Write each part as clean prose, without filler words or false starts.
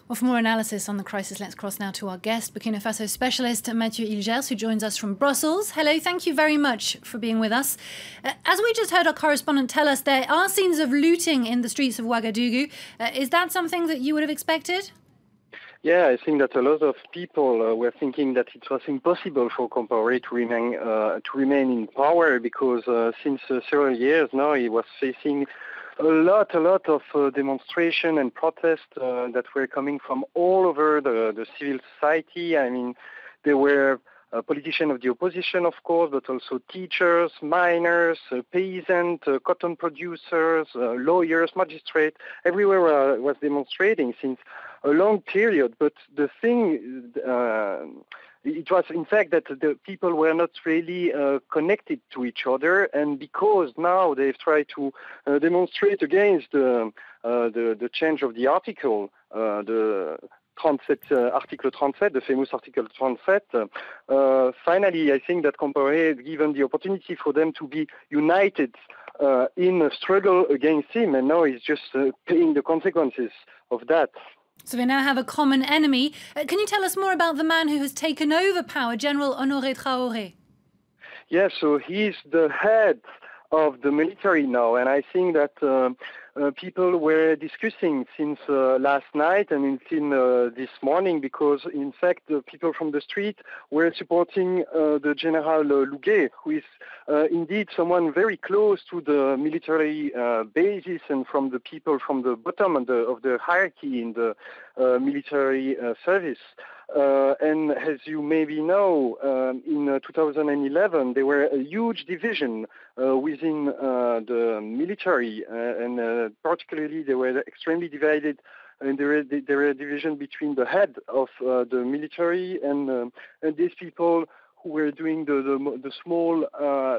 Well, for more analysis on the crisis, let's cross now to our guest, Burkina Faso specialist Matthieu Hilgers, who joins us from Brussels. Hello, thank you very much for being with us. As we just heard our correspondent tell us, there are scenes of looting in the streets of Ouagadougou. Is that something that you would have expected? Yeah, I think that a lot of people were thinking that it was impossible for Compaoré to remain in power because since several years now he was facing a lot of demonstration and protest that were coming from all over the civil society. I mean, there were politicians of the opposition, of course, but also teachers, miners, peasants, cotton producers, lawyers, magistrates. Everywhere was demonstrating since a long period. But the thing, it was in fact that the people were not really connected to each other, and because now they've tried to demonstrate against the change of the article, the Article 37, the famous Article 37, finally I think that Compaoré had given the opportunity for them to be united in a struggle against him, and now he's just paying the consequences of that. So we now have a common enemy. Can you tell us more about the man who has taken over power, General Honoré Traoré? Yes, so he's the head of the military now, and I think that people were discussing since last night and until this morning, because in fact the people from the street were supporting the General Louguet, who is indeed someone very close to the military basis and from the people from the bottom of the hierarchy in the military service. And as you maybe know, in 2011 there were a huge division within the military, and particularly they were extremely divided, and there were a division between the head of the military and these people who were doing the small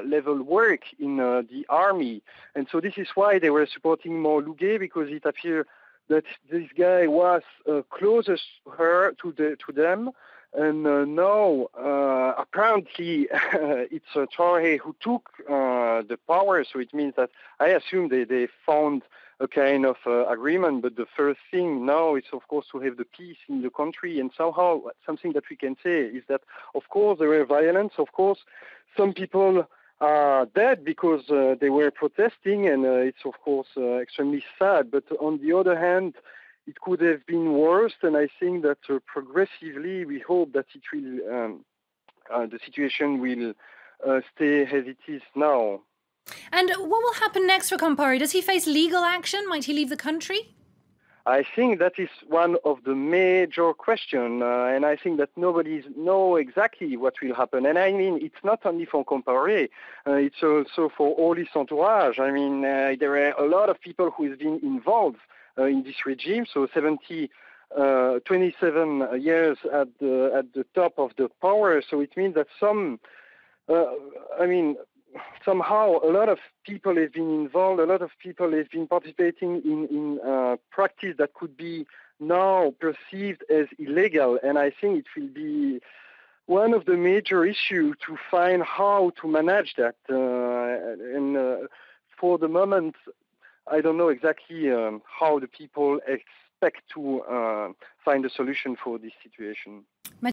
level work in the army. And so this is why they were supporting more Louguet, because it appeared that this guy was closest to them, and now apparently it's Traoré who took the power. So it means that I assume they found a kind of agreement. But the first thing now is, of course, to have the peace in the country. And somehow something that we can say is that, of course, there were violence. Of course, some people are dead because they were protesting, and it's of course extremely sad. But on the other hand, it could have been worse, and I think that progressively we hope that it will, the situation will stay as it is now. And what will happen next for Compaoré? Does he face legal action? Might he leave the country? I think that is one of the major questions, and I think that nobody knows exactly what will happen. And I mean, it's not only for Compaoré, it's also for all his entourage. I mean, there are a lot of people who have been involved in this regime, so 27 years at the top of the power. So it means that somehow a lot of people have been involved, a lot of people have been participating in practice that could be now perceived as illegal. And I think it will be one of the major issues to find how to manage that. And for the moment, I don't know exactly how the people expect to find a solution for this situation.